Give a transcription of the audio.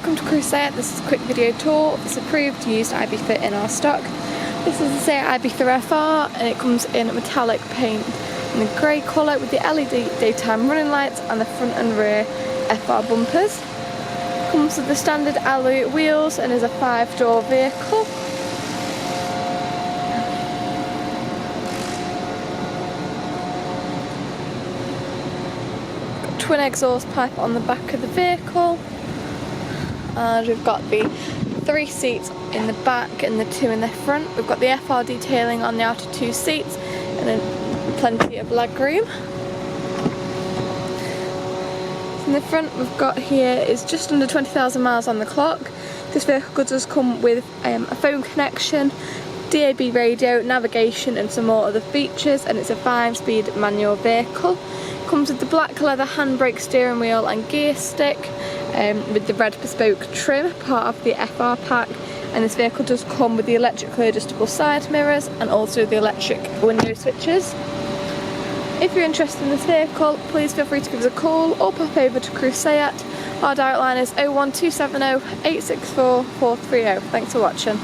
welcome to Crewe SEAT. This is a quick video tour of this approved used Ibiza in our stock. This is the SEAT Ibiza FR and it comes in metallic paint in the grey colour with the LED daytime running lights and the front and rear FR bumpers. Comes with the standard alloy wheels and is a 5-door vehicle. Got twin exhaust pipe on the back of the vehicle. And we've got the 3 seats in the back and the 2 in the front. We've got the FR detailing on the outer 2 seats and then plenty of legroom. In the front we've got here is just under 20,000 miles on the clock. This vehicle does come with a phone connection, DAB radio, navigation and some more other features, and it's a 5-speed manual vehicle. Comes with the black leather handbrake, steering wheel and gear stick. With the red bespoke trim, part of the FR pack, and this vehicle does come with the electrically adjustable side mirrors and also the electric window switches. If you're interested in this vehicle, please feel free to give us a call or pop over to Crewe SEAT. Our direct line is 01270 864 430. Thanks for watching.